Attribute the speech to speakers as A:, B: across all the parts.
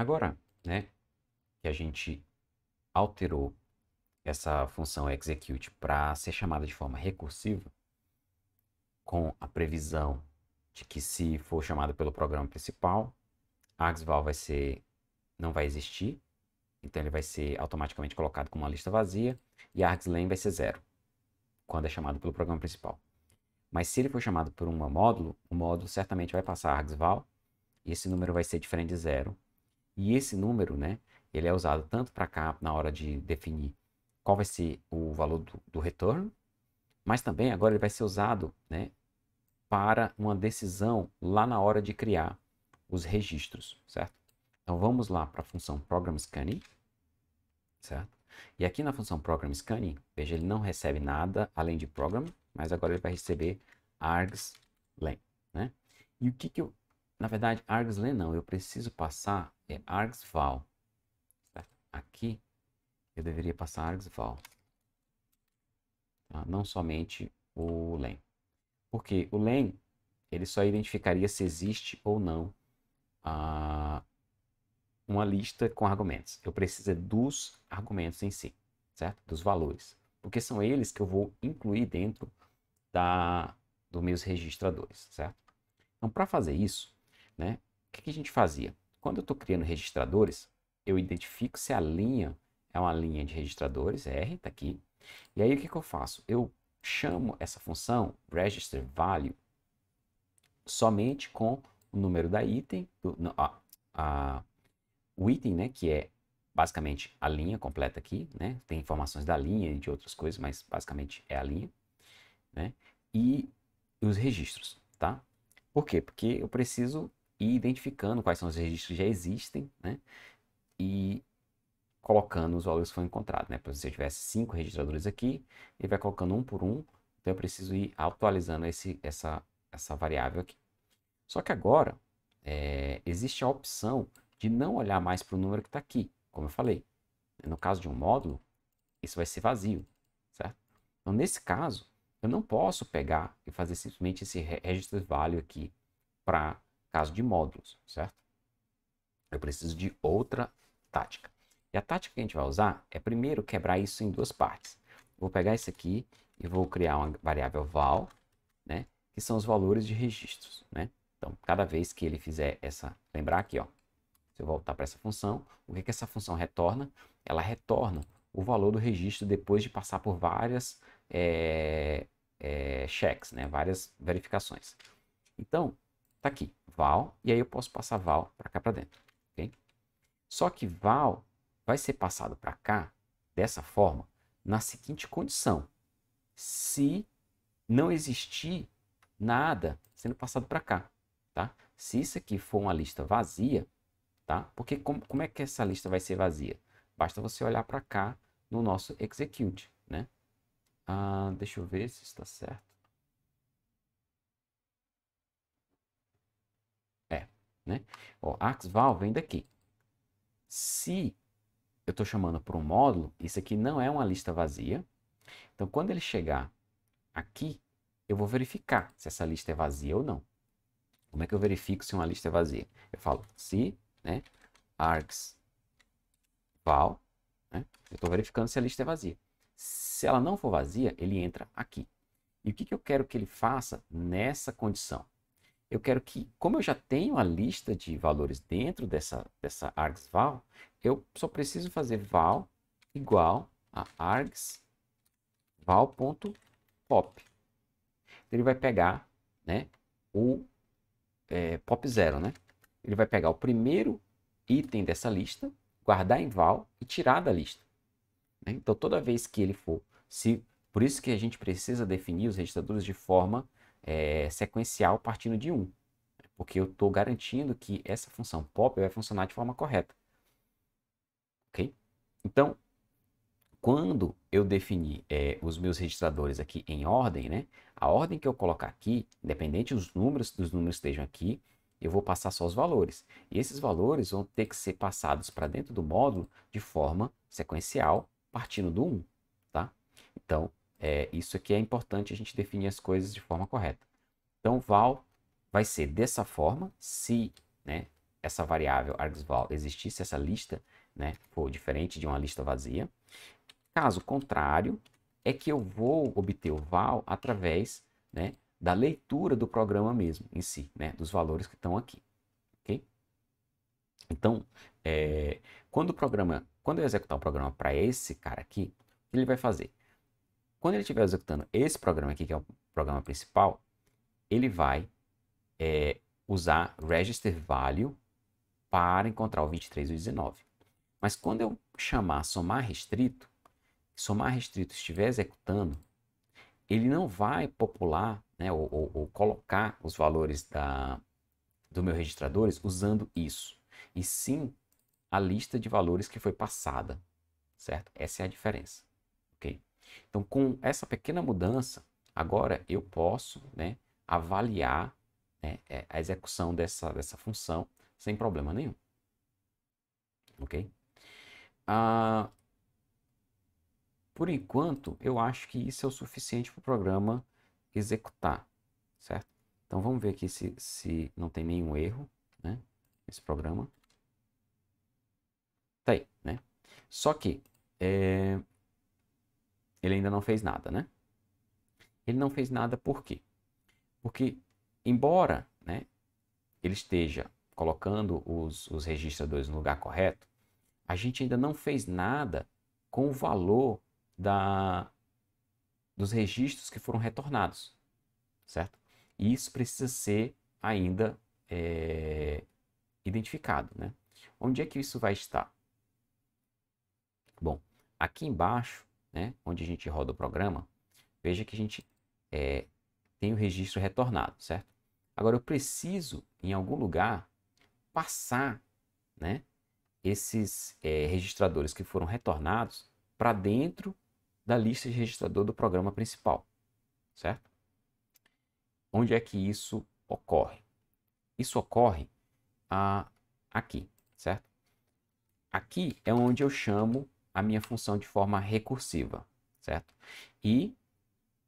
A: Agora, né, que a gente alterou essa função execute para ser chamada de forma recursiva, com a previsão de que se for chamada pelo programa principal, argsval não vai existir, então ele vai ser automaticamente colocado como uma lista vazia, e argslen vai ser 0, quando é chamado pelo programa principal. Mas se ele for chamado por um módulo, o módulo certamente vai passar argsval, e esse número vai ser diferente de 0. E esse número, né, ele é usado tanto para cá na hora de definir qual vai ser o valor do retorno, mas também agora ele vai ser usado, né, para uma decisão lá na hora de criar os registros, certo? Então vamos lá para a função program scanning, certo? E aqui na função program scanning, veja, ele não recebe nada além de program, mas agora ele vai receber argslen, né? E o que que eu, na verdade, argslen não, eu preciso passar argsval, certo? Aqui eu deveria passar argsval, tá? Não somente o len. Porque o len, ele só identificaria se existe ou não uma lista com argumentos. Eu preciso dos argumentos em si, certo? Dos valores. Porque são eles que eu vou incluir dentro dos meus registradores, certo? Então, para fazer isso, né, o que a gente fazia? Quando eu estou criando registradores, eu identifico se a linha é uma linha de registradores, R, está aqui. E aí o que eu faço? Eu chamo essa função register value somente com o número da item, o item, né, que é basicamente a linha completa aqui, né? Tem informações da linha e de outras coisas, mas basicamente é a linha, né? E os registros, tá? Por quê? Porque eu preciso ir identificando quais são os registros que já existem, né? E colocando os valores que foram encontrados, né? Por exemplo, se eu tivesse 5 registradores aqui, ele vai colocando um por um, então eu preciso ir atualizando essa variável aqui. Só que agora existe a opção de não olhar mais para o número que está aqui, como eu falei. No caso de um módulo, isso vai ser vazio, certo? Então, nesse caso, eu não posso pegar e fazer simplesmente esse register value aqui para caso de módulos, certo? Eu preciso de outra tática. E a tática que a gente vai usar é primeiro quebrar isso em duas partes. Vou pegar isso aqui e vou criar uma variável val, né, que são os valores de registros, né? Então, cada vez que ele fizer essa, lembrar aqui, ó, se eu voltar para essa função, o que essa função retorna? Ela retorna o valor do registro depois de passar por várias checks, né? Várias verificações. Então, tá aqui, val, e aí eu posso passar val para cá para dentro. Okay? Só que val vai ser passado para cá dessa forma na seguinte condição: se não existir nada sendo passado para cá, tá? Se isso aqui for uma lista vazia, tá? Porque como é que essa lista vai ser vazia? Basta você olhar para cá no nosso execute, né? Deixa eu ver se está certo. Né? O argsval vem daqui. Se eu estou chamando por um módulo, isso aqui não é uma lista vazia. Então, quando ele chegar aqui, eu vou verificar se essa lista é vazia ou não. Como é que eu verifico se uma lista é vazia? Eu falo se, né, argsval, né, eu estou verificando se a lista é vazia. Se ela não for vazia, ele entra aqui. E o que eu quero que ele faça nessa condição? Eu quero que, como eu já tenho a lista de valores dentro dessa argsval, eu só preciso fazer val igual a argsval.pop. Ele vai pegar, né, o pop 0, né? Ele vai pegar o primeiro item dessa lista, guardar em val e tirar da lista. Né? Então, toda vez que ele for, por isso que a gente precisa definir os registradores de forma sequencial partindo de 1. Porque eu estou garantindo que essa função pop vai funcionar de forma correta. Ok? Então, quando eu definir os meus registradores aqui em ordem, né? A ordem que eu colocar aqui, independente dos números que estejam aqui, eu vou passar só os valores. E esses valores vão ter que ser passados para dentro do módulo de forma sequencial, partindo do 1. Tá? Então, isso aqui é importante a gente definir as coisas de forma correta. Então, val vai ser dessa forma, se, né, essa variável argsval existir, se essa lista, né, for diferente de uma lista vazia. Caso contrário, é que eu vou obter o val através, né, da leitura do programa mesmo, em si, né, dos valores que estão aqui, ok? Então, quando eu executar o programa para esse cara aqui, o que ele vai fazer? Quando ele estiver executando esse programa aqui, que é o programa principal, ele vai usar register value para encontrar o 23 e o 19. Mas quando eu chamar somar restrito estiver executando, ele não vai popular, né, ou colocar os valores do meu registradores usando isso, e sim a lista de valores que foi passada, certo? Essa é a diferença, ok? Então, com essa pequena mudança, agora eu posso, né, avaliar, né, a execução dessa função sem problema nenhum, ok? Por enquanto, eu acho que isso é o suficiente para o programa executar, certo? Então vamos ver aqui se não tem nenhum erro, né, nesse programa. Tá aí, né? Só que ele ainda não fez nada, né? Ele não fez nada por quê? Porque, embora, né, ele esteja colocando os registradores no lugar correto, a gente ainda não fez nada com o valor dos registros que foram retornados, certo? E isso precisa ser ainda identificado, né? Onde é que isso vai estar? Bom, aqui embaixo, né, onde a gente roda o programa, veja que a gente tem o registro retornado, certo? Agora eu preciso, em algum lugar, passar, né, esses registradores que foram retornados para dentro da lista de registrador do programa principal, certo? Onde é que isso ocorre? Isso ocorre aqui, certo? Aqui é onde eu chamo a minha função de forma recursiva, certo? E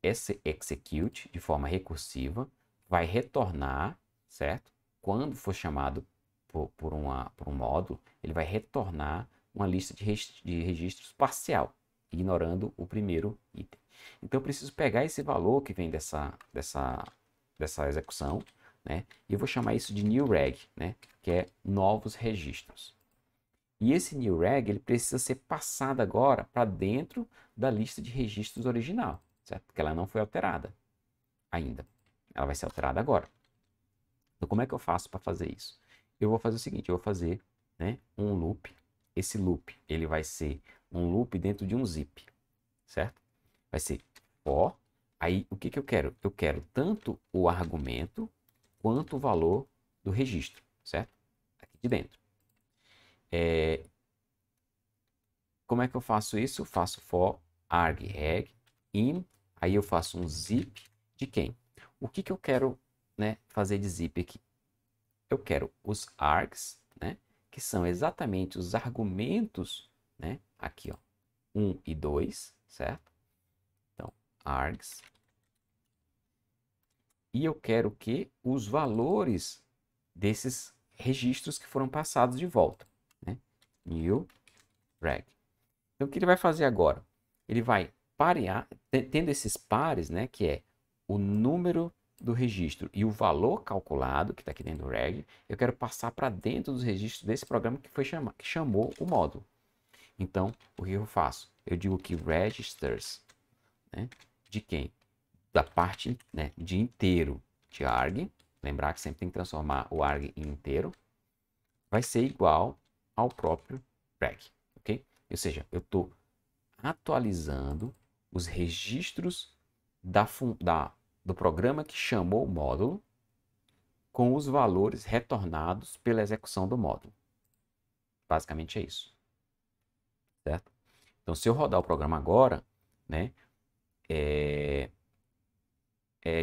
A: esse execute de forma recursiva vai retornar, certo? Quando for chamado por um módulo, ele vai retornar uma lista de registros parcial, ignorando o primeiro item. Então eu preciso pegar esse valor que vem dessa execução, né? E eu vou chamar isso de new reg, né? Que é novos registros. E esse new reg ele precisa ser passado agora para dentro da lista de registros original, certo? Porque ela não foi alterada ainda. Ela vai ser alterada agora. Então, como é que eu faço para fazer isso? Eu vou fazer o seguinte, eu vou fazer, né, um loop. Esse loop ele vai ser um loop dentro de um zip, certo? Vai ser for. Aí, o que que eu quero? Eu quero tanto o argumento quanto o valor do registro, certo? Aqui de dentro. Como é que eu faço isso? Eu faço for arg reg in, aí eu faço um zip de quem? O que que eu quero, né, fazer de zip aqui? Eu quero os args, né, que são exatamente os argumentos, né, aqui, ó, 1 e 2, certo? Então, args. E eu quero que os valores desses registros que foram passados de volta, né? New reg. Então, o que ele vai fazer agora? Ele vai parear, tendo esses pares, né, que é o número do registro e o valor calculado, que está aqui dentro do reg, eu quero passar para dentro dos registros desse programa que chamou o módulo. Então, o que eu faço? Eu digo que registers, né, de quem? Da parte, né, de inteiro de arg, lembrar que sempre tem que transformar o arg em inteiro, vai ser igual ao próprio reg, ok? Ou seja, eu estou atualizando os registros do programa que chamou o módulo com os valores retornados pela execução do módulo. Basicamente é isso, certo? Então, se eu rodar o programa agora, né, é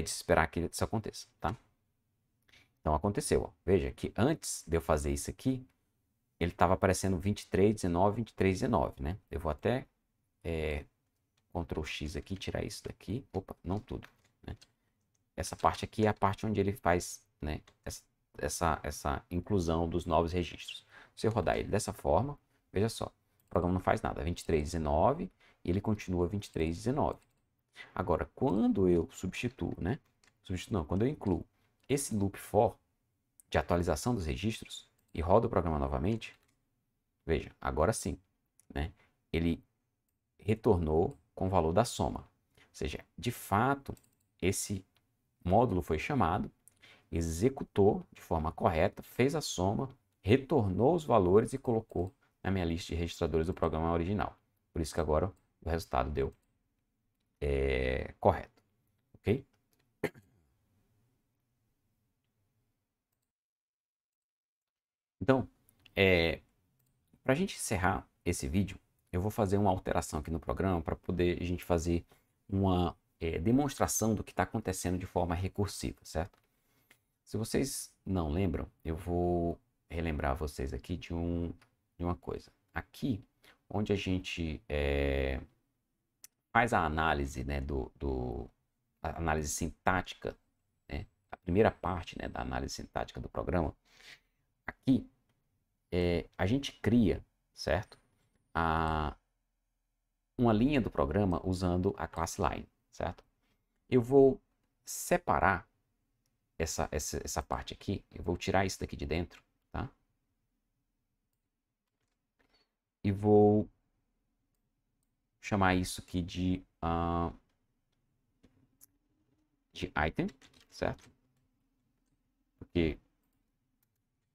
A: de esperar que isso aconteça, tá? Então, aconteceu, ó. Veja que antes de eu fazer isso aqui, ele estava aparecendo 23, 19, 23, 19, né? Eu vou até Ctrl X aqui, tirar isso daqui. Opa, não tudo, né? Essa parte aqui é a parte onde ele faz, né, essa inclusão dos novos registros. Se eu rodar ele dessa forma, veja só, o programa não faz nada, 2319 e ele continua 2319. Agora, quando eu substituo, né? Quando eu incluo esse loop for de atualização dos registros e rodo o programa novamente, veja, agora sim, né? Ele retornou com o valor da soma. Ou seja, de fato, esse módulo foi chamado, executou de forma correta, fez a soma, retornou os valores e colocou na minha lista de registradores do programa original. Por isso que agora o resultado deu correto, ok? Então, para a gente encerrar esse vídeo, eu vou fazer uma alteração aqui no programa para poder a gente fazer uma demonstração do que está acontecendo de forma recursiva, certo? Se vocês não lembram, eu vou relembrar vocês aqui de uma coisa. Aqui, onde a gente faz a análise, né, a análise sintática, né, a primeira parte, né, da análise sintática do programa, aqui a gente cria, certo? Uma linha do programa usando a classe line, certo? Eu vou separar essa parte aqui, eu vou tirar isso daqui de dentro, tá? E vou chamar isso aqui de item, certo? Porque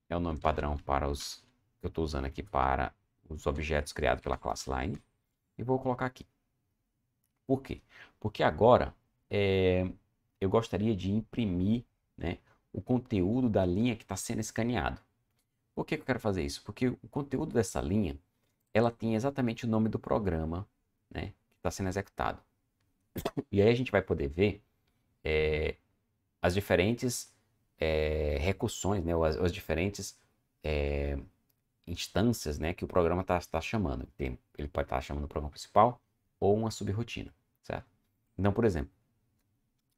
A: é o nome padrão para os que eu estou usando aqui para os objetos criados pela classe line. E vou colocar aqui. Por quê? Porque agora eu gostaria de imprimir, né, o conteúdo da linha que está sendo escaneado. Por que eu quero fazer isso? Porque o conteúdo dessa linha, ela tem exatamente o nome do programa, né, que está sendo executado. E aí a gente vai poder ver as diferentes recursões, né, ou as diferentes instâncias, né, que o programa está chamando. Ele pode estar chamando o programa principal ou uma subrotina, certo? Então, por exemplo,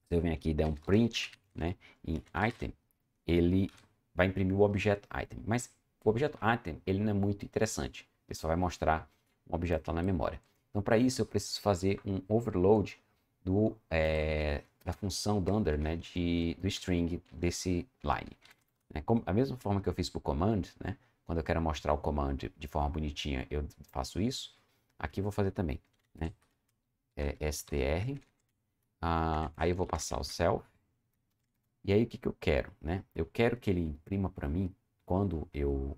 A: se eu venho aqui e der um print, né, em item, ele vai imprimir o objeto item. Mas o objeto item, ele não é muito interessante. Ele só vai mostrar um objeto lá na memória. Então, para isso, eu preciso fazer um overload da função dunder, né, do string desse line. A mesma forma que eu fiz para o command, né, quando eu quero mostrar o command de forma bonitinha, eu faço isso. Aqui eu vou fazer também, né, str, aí eu vou passar o self. E aí o que eu quero, né? Eu quero que ele imprima para mim quando eu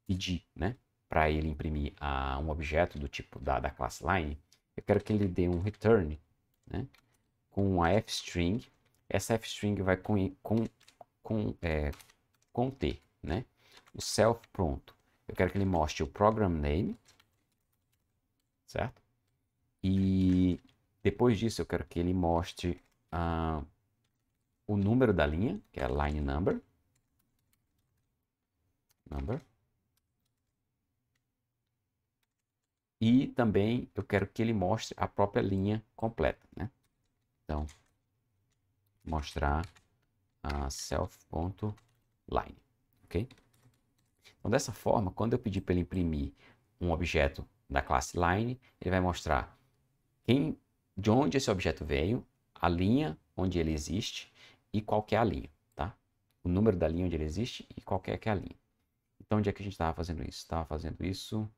A: pedir, né, para ele imprimir um objeto do tipo da classe line. Eu quero que ele dê um return, né, com a fstring. Essa fstring vai conter, né, o self pronto. Eu quero que ele mostre o program name, certo? E depois disso eu quero que ele mostre o número da linha, que é line number. E também eu quero que ele mostre a própria linha completa, né? Então, mostrar a self.line, ok? Então, dessa forma, quando eu pedir para ele imprimir um objeto da classe line, ele vai mostrar de onde esse objeto veio, a linha onde ele existe e qual que é a linha, tá? O número da linha onde ele existe e qual que é a linha. Então, onde é que a gente estava fazendo isso? Estava fazendo isso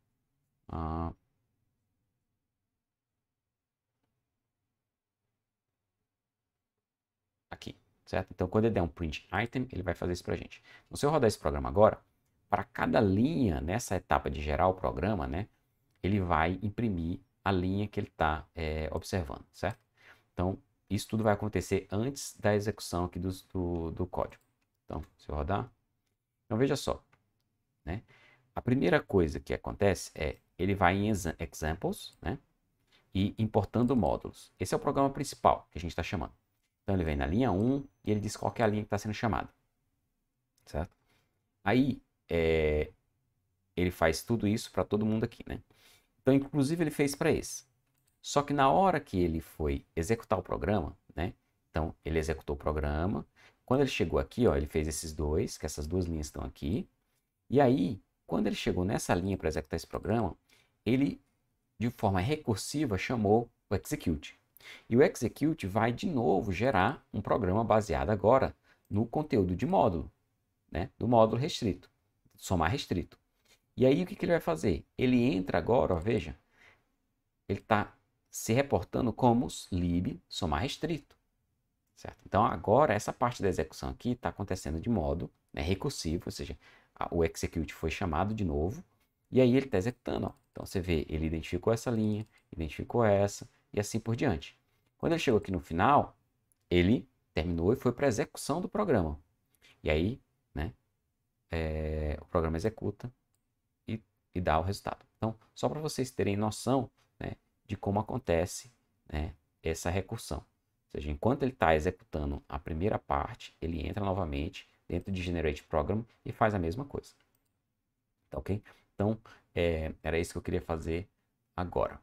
A: aqui, certo? Então, quando ele der um print item, ele vai fazer isso para a gente. Então, se eu rodar esse programa agora, para cada linha nessa etapa de gerar o programa, né, ele vai imprimir a linha que ele está observando, certo? Então, isso tudo vai acontecer antes da execução aqui do código. Então, se eu rodar, então veja só, né? A primeira coisa que acontece é ele vai em examples, né, e importando módulos. Esse é o programa principal que a gente está chamando. Então ele vem na linha 1 e ele diz qual que é a linha que está sendo chamada, certo? Aí ele faz tudo isso para todo mundo aqui, né? Então, inclusive, ele fez para esse. Só que na hora que ele foi executar o programa, né? Então, ele executou o programa quando ele chegou aqui, ó, ele fez esses dois, que essas duas linhas estão aqui. E aí, quando ele chegou nessa linha para executar esse programa, ele, de forma recursiva, chamou o execute. E o execute vai, de novo, gerar um programa baseado agora no conteúdo de módulo, né? Do módulo restrito, somar restrito. E aí, o que ele vai fazer? Ele entra agora, ó, veja, ele está se reportando como lib somar restrito. Certo? Então, agora, essa parte da execução aqui está acontecendo de modo, né, recursivo, ou seja, o execute foi chamado de novo, e aí ele está executando. Ó. Então, você vê, ele identificou essa linha, identificou essa, e assim por diante. Quando ele chegou aqui no final, ele terminou e foi para a execução do programa. E aí, né, o programa executa e dá o resultado. Então, só para vocês terem noção, né, de como acontece, né, essa recursão. Ou seja, enquanto ele está executando a primeira parte, ele entra novamente dentro de Generate Program e faz a mesma coisa. Tá ok? Então, era isso que eu queria fazer agora.